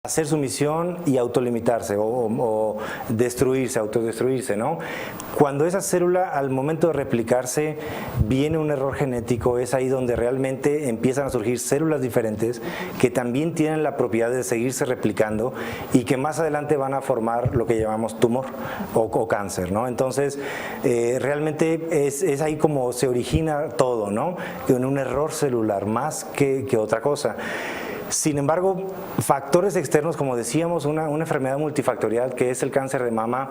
hacer su misión y autolimitarse o destruirse, autodestruirse, ¿no? Cuando esa célula al momento de replicarse viene un error genético, es ahí donde realmente empiezan a surgir células diferentes que también tienen la propiedad de seguirse replicando y que más adelante van a formar lo que llamamos tumor o cáncer, ¿no? Entonces, realmente es ahí como se origina todo, ¿no? En un error celular más que otra cosa. Sin embargo, factores externos, como decíamos, una enfermedad multifactorial que es el cáncer de mama,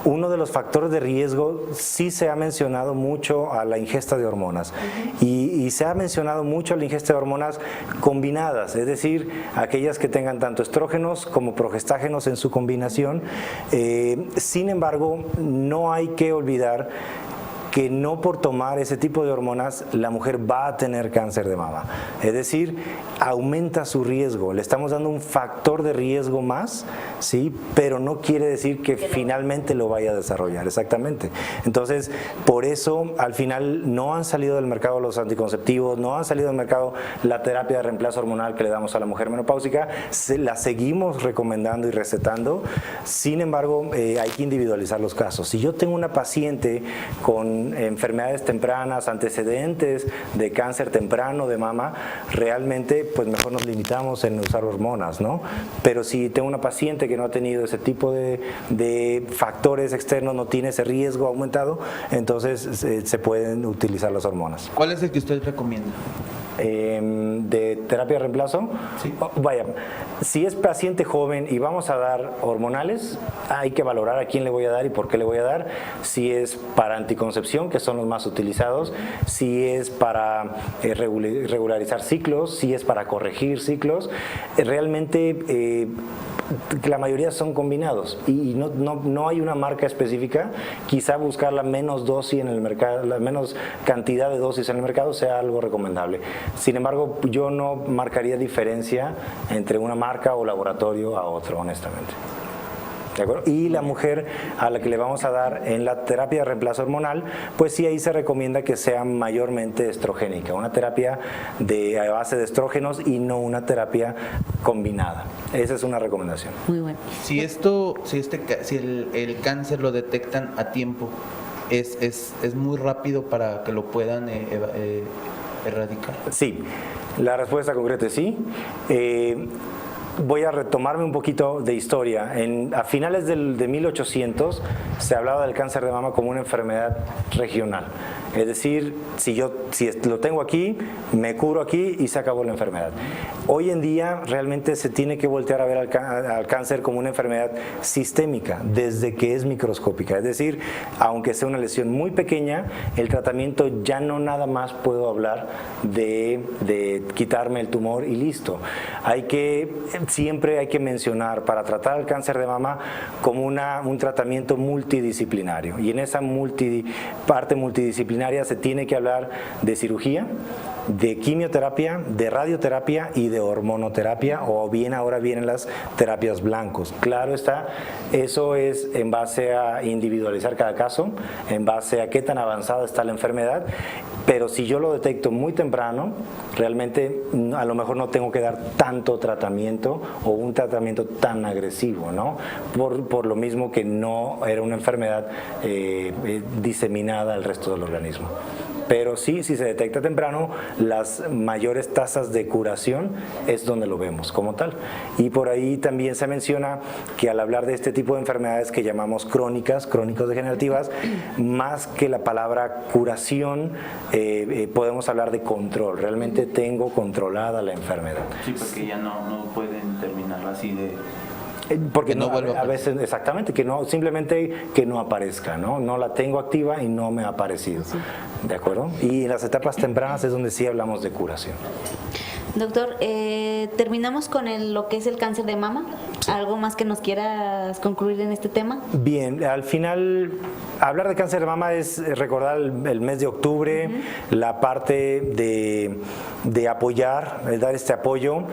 uno de los factores de riesgo sí se ha mencionado mucho a la ingesta de hormonas y se ha mencionado mucho a la ingesta de hormonas combinadas, es decir, aquellas que tengan tanto estrógenos como progestágenos en su combinación. Sin embargo, no hay que olvidar que no por tomar ese tipo de hormonas la mujer va a tener cáncer de mama. Es decir, aumenta su riesgo. Le estamos dando un factor de riesgo más, ¿sí? Pero no quiere decir que finalmente lo vaya a desarrollar. Exactamente. Entonces, por eso al final no han salido del mercado los anticonceptivos, no han salido del mercado la terapia de reemplazo hormonal que le damos a la mujer menopáusica. La seguimos recomendando y recetando. Sin embargo, hay que individualizar los casos. Si yo tengo una paciente con enfermedades tempranas, antecedentes de cáncer temprano de mama, realmente pues mejor nos limitamos en usar hormonas, ¿no? Pero si tengo una paciente que no ha tenido ese tipo de factores externos, no tiene ese riesgo aumentado, entonces se pueden utilizar las hormonas. ¿Cuál es el que usted recomienda? De terapia de reemplazo, sí. Vaya, si es paciente joven y vamos a dar hormonales, hay que valorar a quién le voy a dar y por qué le voy a dar. Si es para anticoncepción, que son los más utilizados, si es para regularizar ciclos, si es para corregir ciclos, realmente la mayoría son combinados y no hay una marca específica. Quizá buscar la menos dosis en el mercado, la menos cantidad de dosis en el mercado sea algo recomendable. Sin embargo, yo no marcaría diferencia entre una marca o laboratorio a otro, honestamente. ¿De acuerdo? Y la mujer a la que le vamos a dar en la terapia de reemplazo hormonal, pues sí, ahí se recomienda que sea mayormente estrogénica, una terapia a base de estrógenos y no una terapia combinada. Esa es una recomendación. Muy bueno. Si el cáncer lo detectan a tiempo, es muy rápido para que lo puedan erradicar. Sí, la respuesta concreta es sí. Voy a retomarme un poquito de historia. A finales de 1800 se hablaba del cáncer de mama como una enfermedad regional. Es decir, si lo tengo aquí, me curo aquí y se acabó la enfermedad. Hoy en día realmente se tiene que voltear a ver al cáncer como una enfermedad sistémica desde que es microscópica. Es decir, aunque sea una lesión muy pequeña, el tratamiento ya no nada más puedo hablar de quitarme el tumor y listo. Siempre hay que mencionar para tratar el cáncer de mama como un tratamiento multidisciplinario, y en esa parte multidisciplinaria se tiene que hablar de cirugía, de quimioterapia, de radioterapia y de hormonoterapia, o bien ahora vienen las terapias blancos. Claro está, eso es en base a individualizar cada caso, en base a qué tan avanzada está la enfermedad, pero si yo lo detecto muy temprano, realmente a lo mejor no tengo que dar tanto tratamiento o un tratamiento tan agresivo, ¿no? Por lo mismo que no era una enfermedad diseminada al resto del organismo. Pero sí, si se detecta temprano, las mayores tasas de curación es donde lo vemos como tal. Y por ahí también se menciona que al hablar de este tipo de enfermedades que llamamos crónico-degenerativas, más que la palabra curación, podemos hablar de control. Realmente tengo controlada la enfermedad. Sí, porque ya no pueden terminar así de... Porque no a veces, exactamente, simplemente que no aparezca, ¿no? No la tengo activa y no me ha aparecido. Sí. ¿De acuerdo? Y en las etapas tempranas es donde sí hablamos de curación. Doctor, ¿terminamos con lo que es el cáncer de mama? ¿Algo más que nos quieras concluir en este tema? Bien, al final, hablar de cáncer de mama es recordar el mes de octubre, la parte de apoyar, dar este apoyo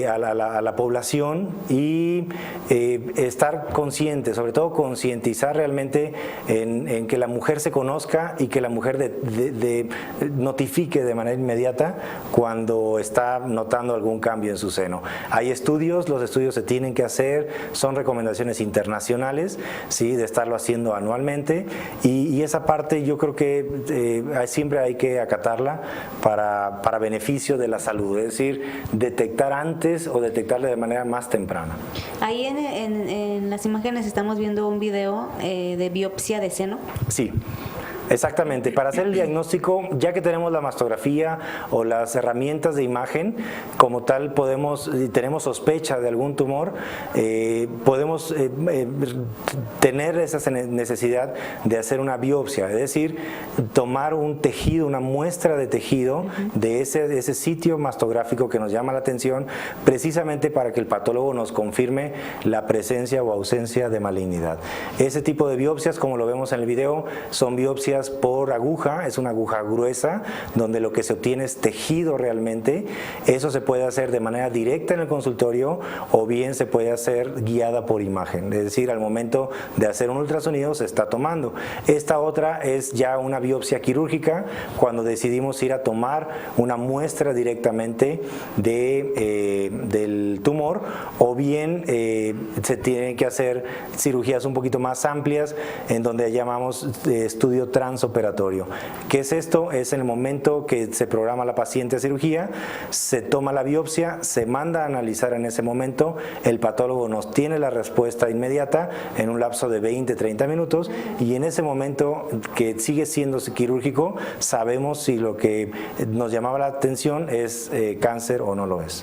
a la población y estar consciente, sobre todo concientizar realmente en que la mujer se conozca y que la mujer notifique de manera inmediata cuando está notando algún cambio en su seno. Hay estudios, los estudios se tienen que hacer, son recomendaciones internacionales, ¿sí? De estarlo haciendo anualmente y esa parte yo creo que siempre hay que acatarla para beneficio de la salud, es decir, detectar antes o detectarle de manera más temprana. Ahí en las imágenes estamos viendo un video de biopsia de seno. Sí. Exactamente, para hacer el diagnóstico, ya que tenemos la mastografía o las herramientas de imagen, como tal tenemos sospecha de algún tumor, podemos tener esa necesidad de hacer una biopsia, es decir, tomar un tejido, una muestra de tejido de ese sitio mastográfico que nos llama la atención, precisamente para que el patólogo nos confirme la presencia o ausencia de malignidad. Ese tipo de biopsias, como lo vemos en el video, son biopsias por aguja, es una aguja gruesa donde lo que se obtiene es tejido realmente. Eso se puede hacer de manera directa en el consultorio o bien se puede hacer guiada por imagen, es decir, al momento de hacer un ultrasonido se está tomando. Esta otra es ya una biopsia quirúrgica cuando decidimos ir a tomar una muestra directamente del tumor o bien se tienen que hacer cirugías un poquito más amplias en donde llamamos estudio transoperatorio. ¿Qué es esto? Es en el momento que se programa la paciente a cirugía, se toma la biopsia, se manda a analizar en ese momento, el patólogo nos tiene la respuesta inmediata en un lapso de 20-30 minutos y en ese momento que sigue siendo quirúrgico sabemos si lo que nos llamaba la atención es cáncer o no lo es.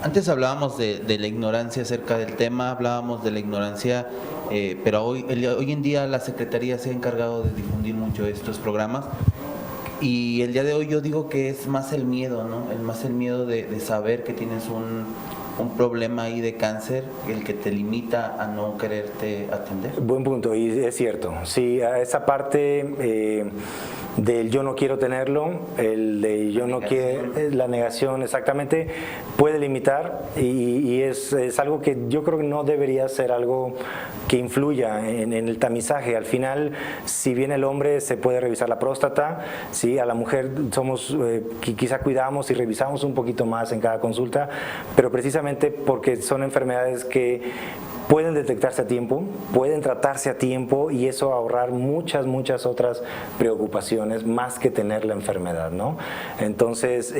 Antes hablábamos de la ignorancia acerca del tema, hablábamos de la ignorancia, pero hoy en día la Secretaría se ha encargado de difundir mucho estos programas y el día de hoy yo digo que es más el miedo, ¿no? El miedo de saber que tienes un problema ahí de cáncer, el que te limita a no quererte atender. Buen punto, y es cierto. Sí, a esa parte del yo no quiero tenerlo, el de yo no quiero, la negación exactamente, puede limitar y es algo que yo creo que no debería ser algo que influya en el tamizaje. Al final, si bien el hombre se puede revisar la próstata, ¿sí? A la mujer somos, quizá cuidamos y revisamos un poquito más en cada consulta, pero precisamente porque son enfermedades que pueden detectarse a tiempo, pueden tratarse a tiempo y eso ahorrar muchas otras preocupaciones más que tener la enfermedad, ¿no? Entonces,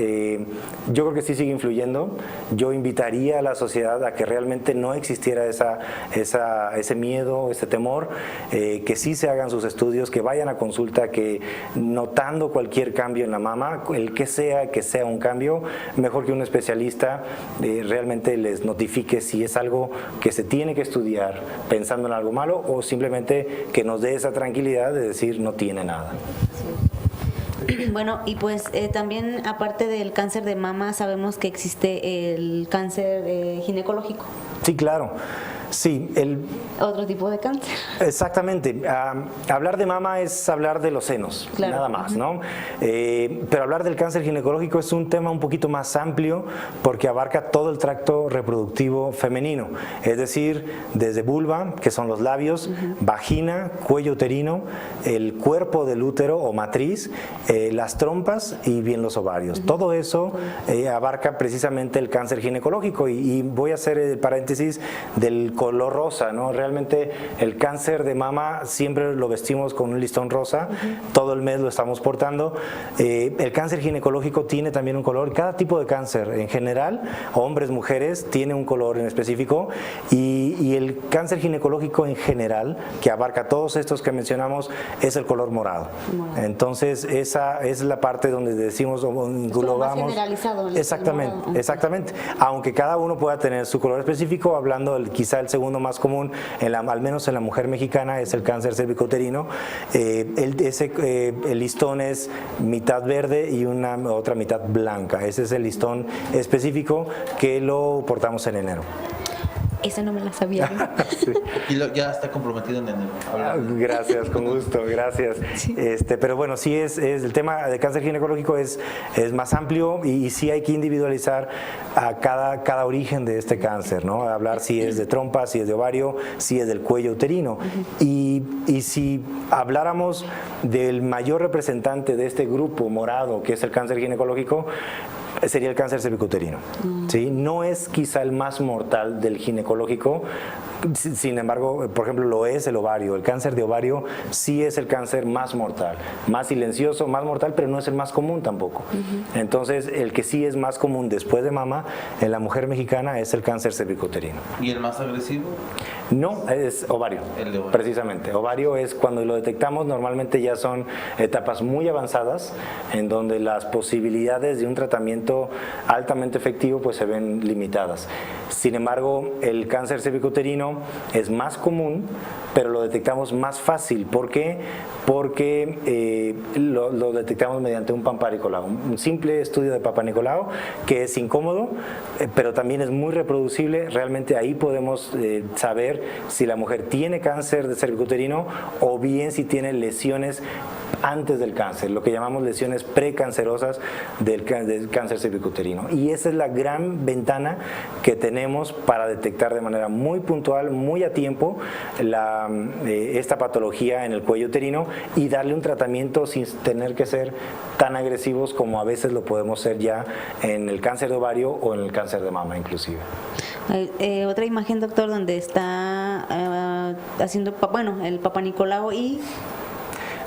yo creo que sí sigue influyendo. Yo invitaría a la sociedad a que realmente no existiera ese miedo, ese temor, que sí se hagan sus estudios, que vayan a consulta, que notando cualquier cambio en la mama, el que sea un cambio, mejor que un especialista realmente les notifique si es algo que se tiene que estudiar pensando en algo malo o simplemente que nos dé esa tranquilidad de decir no tiene nada. Bueno, y pues también aparte del cáncer de mama sabemos que existe el cáncer ginecológico. Sí, claro. Sí, otro tipo de cáncer. Exactamente. Hablar de mama es hablar de los senos, claro, nada más, ¿no? Pero hablar del cáncer ginecológico es un tema un poquito más amplio porque abarca todo el tracto reproductivo femenino, es decir, desde vulva, que son los labios, vagina, cuello uterino, el cuerpo del útero o matriz, las trompas y bien los ovarios. Todo eso abarca precisamente el cáncer ginecológico y voy a hacer el paréntesis del color rosa, ¿no? Realmente el cáncer de mama siempre lo vestimos con un listón rosa, todo el mes lo estamos portando. El cáncer ginecológico tiene también un color, cada tipo de cáncer en general, hombres, mujeres, tiene un color en específico y el cáncer ginecológico en general, que abarca todos estos que mencionamos, es el color morado. Entonces esa es la parte donde decimos o englobamos. Más generalizado. Exactamente, exactamente. Aunque cada uno pueda tener su color específico, hablando quizá el segundo más común, al menos en la mujer mexicana, es el cáncer cervicouterino. El listón es mitad verde y otra mitad blanca. Ese es el listón específico que lo portamos en enero. Esa no me la sabía. Sí. Y ya está comprometido en enero. Gracias, con gusto, gracias. Pero bueno, sí es el tema de cáncer ginecológico es más amplio y sí hay que individualizar a cada origen de este cáncer, ¿no? Hablar si es de trompa, si es de ovario, si es del cuello uterino. Y si habláramos del mayor representante de este grupo morado, que es el cáncer ginecológico, sería el cáncer cervicuterino. ¿Sí? No es quizá el más mortal del ginecológico, sin embargo, por ejemplo, lo es el ovario. El cáncer de ovario sí es el cáncer más mortal, más silencioso, más mortal, pero no es el más común tampoco. Entonces, el que sí es más común después de mama en la mujer mexicana es el cáncer cervicuterino. ¿Y el más agresivo? No, es ovario, El de ovario. precisamente. Ovario es cuando lo detectamos, normalmente ya son etapas muy avanzadas, en donde las posibilidades de un tratamiento altamente efectivo pues se ven limitadas. Sin embargo, el cáncer cervicuterino es más común, pero lo detectamos más fácil. ¿Por qué? Porque lo detectamos mediante un Papá Nicolau, un simple estudio de Papá Nicolau que es incómodo, pero también es muy reproducible. Realmente ahí podemos saber si la mujer tiene cáncer de cervicuterino o bien si tiene lesiones antes del cáncer, lo que llamamos lesiones precancerosas del cáncer cervicuterino. Y esa es la gran ventana que tenemos para detectar de manera muy puntual, muy a tiempo, esta patología en el cuello uterino y darle un tratamiento sin tener que ser tan agresivos como a veces lo podemos ser ya en el cáncer de ovario o en el cáncer de mama inclusive. Otra imagen, doctor, donde está haciendo, el Papá Nicolau y...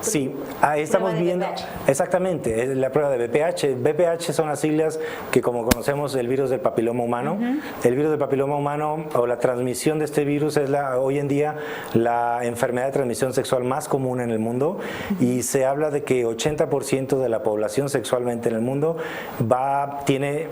Sí, ahí estamos Prueba de viendo, BPH. exactamente, es la prueba de BPH. BPH son las siglas que, como conocemos, el virus del papiloma humano. El virus del papiloma humano o la transmisión de este virus es hoy en día la enfermedad de transmisión sexual más común en el mundo y se habla de que 80% de la población sexualmente en el mundo tiene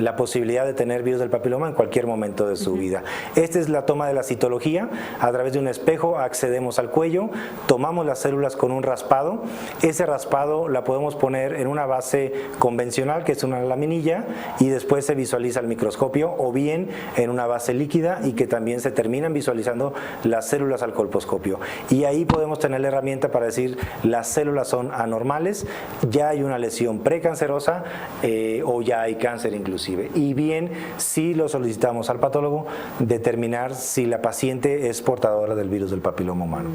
la posibilidad de tener virus del papiloma en cualquier momento de su vida. Esta es la toma de la citología. A través de un espejo accedemos al cuello, tomamos las células con un raspado. Ese raspado la podemos poner en una base convencional, que es una laminilla, y después se visualiza al microscopio, o bien en una base líquida y que también se terminan visualizando las células al colposcopio. Y ahí podemos tener la herramienta para decir las células son anormales, ya hay una lesión precancerosa o ya hay cáncer inclusive. Y bien, si lo solicitamos al patólogo, determinar si la paciente es portadora del virus del papiloma humano.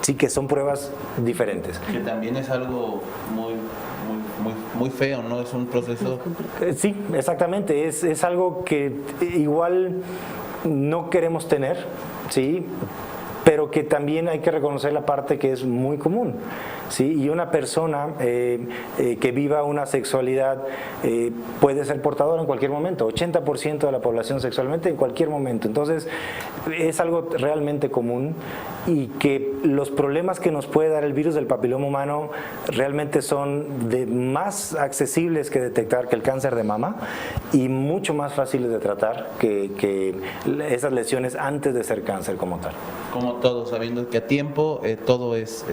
Sí, que son pruebas diferentes. Que también es algo muy feo, ¿no? Es un proceso... Sí, exactamente. Es algo que igual no queremos tener, ¿sí? Pero que también hay que reconocer la parte que es muy común. ¿Sí? Y una persona que viva una sexualidad puede ser portadora en cualquier momento, 80% de la población sexualmente en cualquier momento. Entonces es algo realmente común y que los problemas que nos puede dar el virus del papiloma humano realmente son más accesibles que detectar que el cáncer de mama y mucho más fáciles de tratar que esas lesiones antes de ser cáncer como tal. Como todo, sabiendo que a tiempo todo es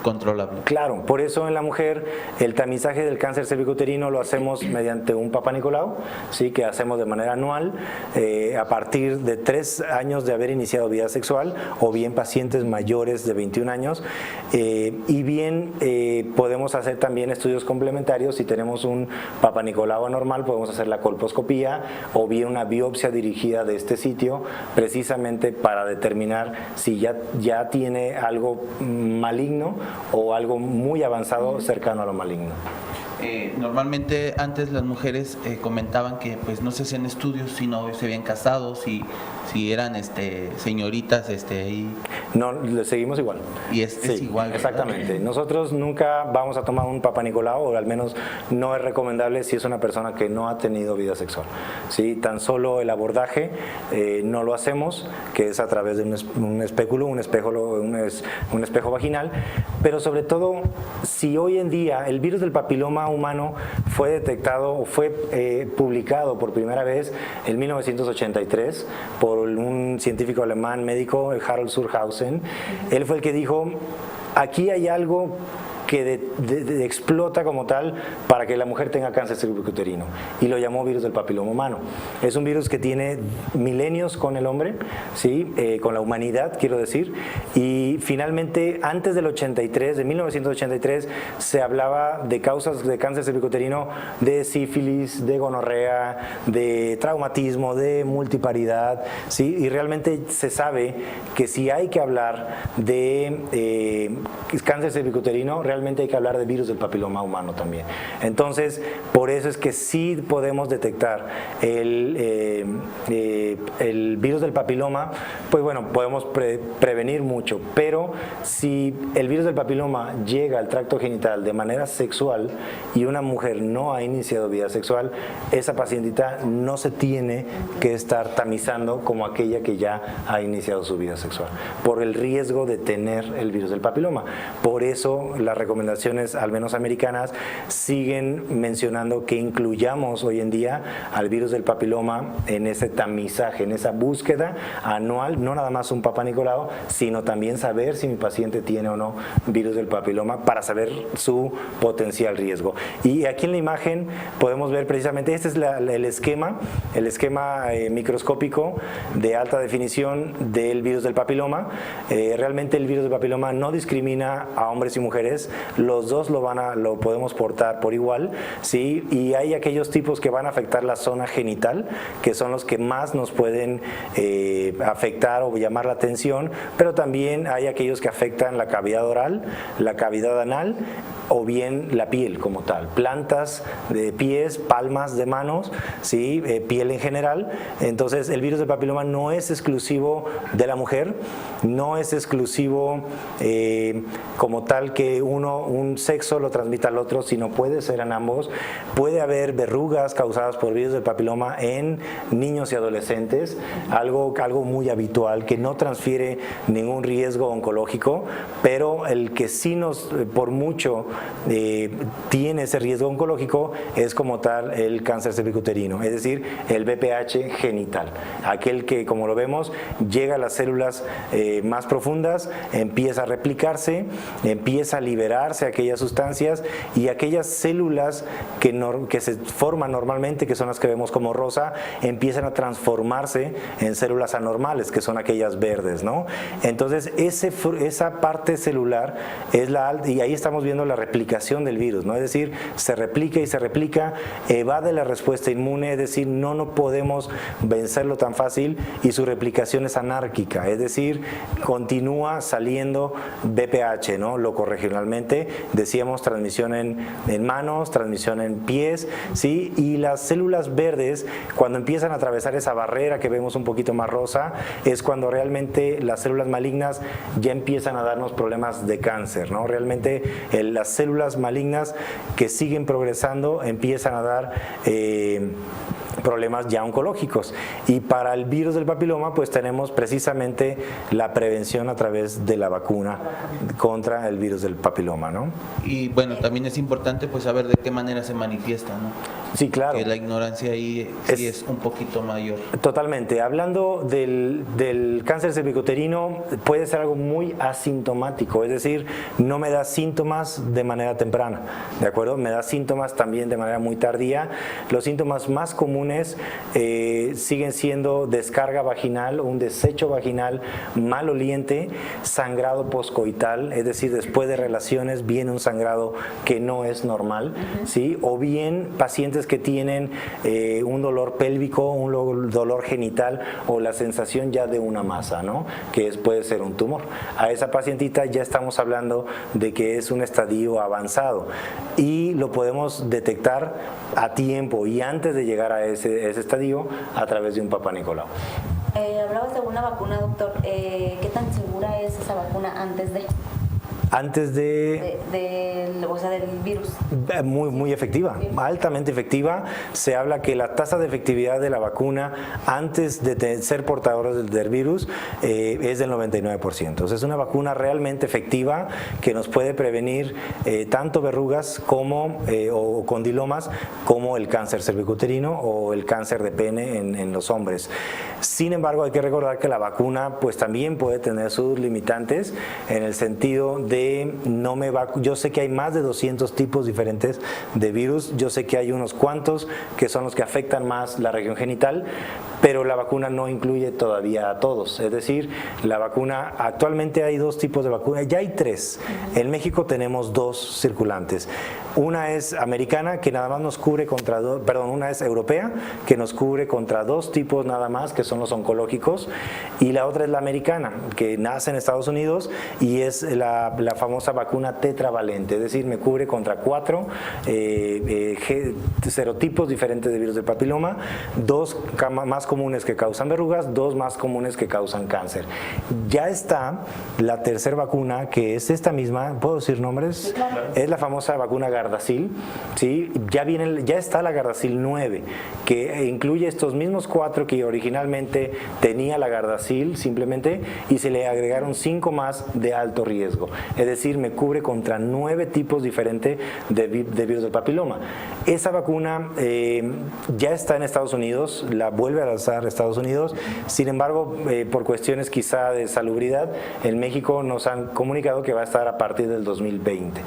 controlable. Claro, por eso en la mujer el tamizaje del cáncer cervicuterino lo hacemos mediante un Papá Nicolau, ¿sí? Que hacemos de manera anual a partir de 3 años de haber iniciado vida sexual o bien pacientes mayores de 21 años y bien podemos hacer también estudios complementarios. Si tenemos un Papá Nicolau anormal podemos hacer la colposcopía o bien una biopsia dirigida de este sitio precisamente para determinar si ya tiene algo maligno o algo muy avanzado cercano a lo maligno. Normalmente antes las mujeres comentaban que pues no se hacían estudios si no se habían casado, si eran señoritas y no, le seguimos igual. Y es igual, ¿verdad? Exactamente. Nosotros nunca vamos a tomar un Papá Nicolau, o al menos no es recomendable si es una persona que no ha tenido vida sexual. ¿Sí? Tan solo el abordaje no lo hacemos, que es a través de un espéculo, un espejo vaginal, pero sobre todo si hoy en día el virus del papiloma humano fue detectado o fue publicado por primera vez en 1983 por un científico alemán médico, Harold Surhausen. Él fue el que dijo, aquí hay algo que explota como tal para que la mujer tenga cáncer cervicuterino, y lo llamó virus del papiloma humano. Es un virus que tiene milenios con el hombre, ¿sí? Con la humanidad, quiero decir, y finalmente antes del 83, de 1983, se hablaba de causas de cáncer cervicuterino de sífilis, de gonorrea, de traumatismo, de multiparidad, ¿sí? Y realmente se sabe que si hay que hablar de cáncer cervicuterino, realmente hay que hablar de virus del papiloma humano también. Entonces, por eso es que sí podemos detectar el virus del papiloma, pues bueno, podemos prevenir mucho, pero si el virus del papiloma llega al tracto genital de manera sexual y una mujer no ha iniciado vida sexual, esa pacientita no se tiene que estar tamizando como aquella que ya ha iniciado su vida sexual, por el riesgo de tener el virus del papiloma. Por eso las recomendaciones, al menos americanas, siguen mencionando que incluyamos hoy en día al virus del papiloma en ese tamizaje, en esa búsqueda anual, no nada más un Papá Nicolau, sino también saber si mi paciente tiene o no virus del papiloma para saber su potencial riesgo. Y aquí en la imagen podemos ver precisamente, este es el esquema microscópico de alta definición del virus del papiloma. Realmente el virus del papiloma no discrimina a hombres y mujeres, los dos lo podemos portar por igual, ¿sí? Y hay aquellos tipos que van a afectar la zona genital, que son los que más nos pueden afectar o llamar la atención, pero también hay aquellos que afectan la cavidad oral, la cavidad anal o bien la piel como tal, plantas de pies, palmas de manos, ¿sí? Piel en general. Entonces el virus del papiloma no es exclusivo de la mujer, no es exclusivo como tal que un sexo lo transmita al otro, sino puede ser en ambos. Puede haber verrugas causadas por virus del papiloma en niños y adolescentes, algo muy habitual que no transfiere ningún riesgo oncológico, pero el que sí por mucho tiene ese riesgo oncológico es como tal el cáncer cervicuterino, es decir, el BPH genital, aquel que, como lo vemos, llega a las células más profundas, empieza a replicarse, empieza a liberarse aquellas sustancias, y aquellas células que se forman normalmente, que son las que vemos como rosa, empiezan a transformarse en células anormales, que son aquellas verdes, ¿no? Entonces esa parte celular es y ahí estamos viendo la replicación del virus, ¿no? Es decir, se replica y se replica, evade la respuesta inmune, es decir, no podemos vencerlo tan fácil, y su replicación es anárquica, es decir, continúa saliendo BPH, ¿no? Locorregionalmente, decíamos transmisión en manos, transmisión en pies, ¿sí? Y las células verdes, cuando empiezan a atravesar esa barrera que vemos un poquito más rosa, es cuando realmente las células malignas ya empiezan a darnos problemas de cáncer, ¿no? Realmente las células malignas que siguen progresando empiezan a dar problemas ya oncológicos, y para el virus del papiloma pues tenemos precisamente la prevención a través de la vacuna contra el virus del papiloma, ¿no? Y bueno, también es importante pues saber de qué manera se manifiesta, ¿no? Sí, claro. Que la ignorancia ahí sí es un poquito mayor. Totalmente. Hablando del cáncer cervicuterino, puede ser algo muy asintomático, es decir, no me da síntomas de manera temprana, ¿de acuerdo? Me da síntomas también de manera muy tardía. Los síntomas más comunes siguen siendo descarga vaginal, un desecho vaginal maloliente, sangrado poscoital, es decir, después de relaciones viene un sangrado que no es normal, ¿sí? O bien pacientes que tienen un dolor pélvico, un dolor genital, o la sensación ya de una masa, ¿no? Que puede ser un tumor. A esa pacientita ya estamos hablando de que es un estadio avanzado, y lo podemos detectar a tiempo y antes de llegar a ese estadio a través de un Papá Nicolau. Hablabas de una vacuna, doctor. ¿Qué tan segura es esa vacuna antes de...? Antes del virus. Muy efectiva, altamente efectiva. Se habla que la tasa de efectividad de la vacuna antes de ser portadores del virus es del 99%. Entonces es una vacuna realmente efectiva que nos puede prevenir tanto verrugas como o condilomas, como el cáncer cervicuterino o el cáncer de pene en los hombres. Sin embargo, hay que recordar que la vacuna pues también puede tener sus limitantes, en el sentido de de no me vacuno. Yo sé que hay más de 200 tipos diferentes de virus, yo sé que hay unos cuantos que son los que afectan más la región genital, pero la vacuna no incluye todavía a todos. Es decir, la vacuna, actualmente hay 2 tipos de vacuna, ya hay 3. En México tenemos 2 circulantes. Una es americana, que nada más nos cubre contra una es europea, que nos cubre contra 2 tipos nada más, que son los oncológicos, y la otra es la americana, que nace en Estados Unidos y es la famosa vacuna tetravalente, es decir, me cubre contra 4 serotipos diferentes de virus del papiloma, 2 más comunes que causan verrugas, 2 más comunes que causan cáncer. Ya está la tercera vacuna, que es esta misma, ¿puedo decir nombres? Es la famosa vacuna Gardasil, ¿sí? Ya está la Gardasil 9, que incluye estos mismos 4 que originalmente tenía la Gardasil simplemente, y se le agregaron 5 más de alto riesgo. Es decir, me cubre contra 9 tipos diferentes de virus del papiloma. Esa vacuna ya está en Estados Unidos, la vuelve a lanzar Estados Unidos. Sin embargo, por cuestiones quizá de salubridad, en México nos han comunicado que va a estar a partir del 2020.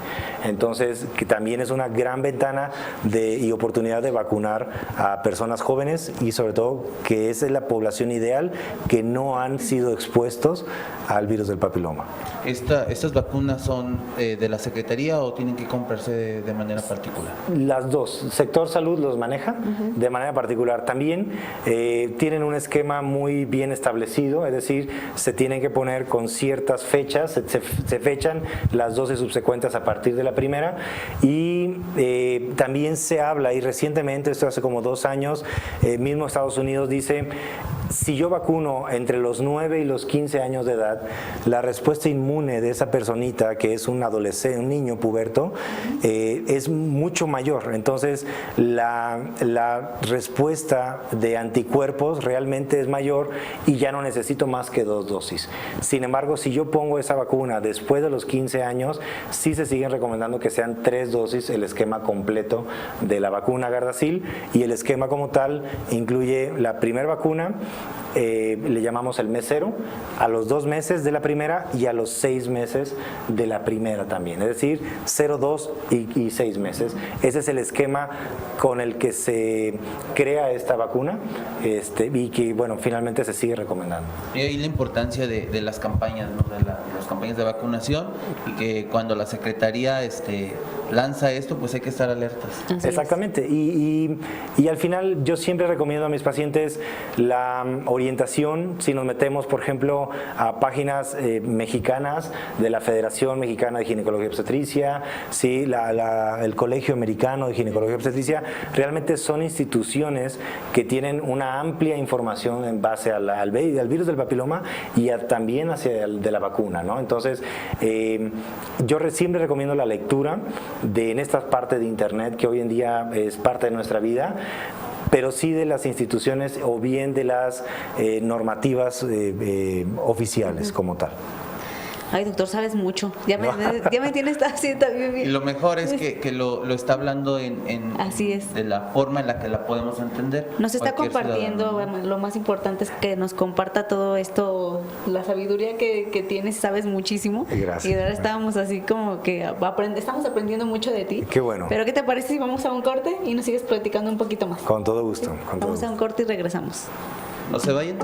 Entonces, que también es una gran ventana y oportunidad de vacunar a personas jóvenes, y sobre todo que esa es la población ideal, que no han sido expuestos al virus del papiloma. ¿Estas vacunas son de la Secretaría o tienen que comprarse de manera particular? Las dos. Sector salud los maneja de manera particular. También tienen un esquema muy bien establecido, es decir, se tienen que poner con ciertas fechas, se fechan las dosis subsecuentes a partir de la primera, y también se habla, y recientemente, esto hace como 2 años, mismo Estados Unidos dice, si yo vacuno entre los 9 y los 15 años de edad, la respuesta inmune de esa personita, que es un adolescente, un niño puberto, es mucho mayor. Entonces, la respuesta de anticuerpos realmente es mayor y ya no necesito más que 2 dosis. Sin embargo, si yo pongo esa vacuna después de los 15 años, sí se siguen recomendando que sean 3 dosis, el esquema completo de la vacuna Gardasil, y el esquema como tal incluye la primera vacuna, le llamamos el mes 0, a los 2 meses de la primera y a los 6 meses de la primera también, es decir, 0, 2 y 6 meses. Ese es el esquema con el que se crea esta vacuna, y que, bueno, finalmente se sigue recomendando. Y ahí la importancia de las campañas, ¿no? De las campañas de vacunación, y que cuando la Secretaría lanza esto, pues hay que estar alertas. Así Exactamente, y al final yo siempre recomiendo a mis pacientes la orientación. Si nos metemos, por ejemplo, a páginas mexicanas de la Federación Mexicana de Ginecología y Obstetricia, ¿sí? El Colegio Americano de Ginecología y Obstetricia, realmente son instituciones que tienen una amplia información en base al virus del papiloma y también hacia el de la vacuna, ¿no? Entonces, yo siempre recomiendo la lectura en esta parte de internet, que hoy en día es parte de nuestra vida, pero sí de las instituciones o bien de las normativas oficiales como tal. Ay, doctor, sabes mucho. Ya me tienes así también bien. Y lo mejor es que lo está hablando Así es. de la forma en la que la podemos entender. Nos está Cualquier compartiendo, ciudadano. bueno, lo más importante es que nos comparta todo esto, la sabiduría que tienes, sabes muchísimo. Gracias. Y de verdad estábamos así como que estamos aprendiendo mucho de ti. Qué bueno. Pero ¿qué te parece si vamos a un corte y nos sigues platicando un poquito más? Con todo gusto. Con todo Vamos a un corte y regresamos. No se vayan.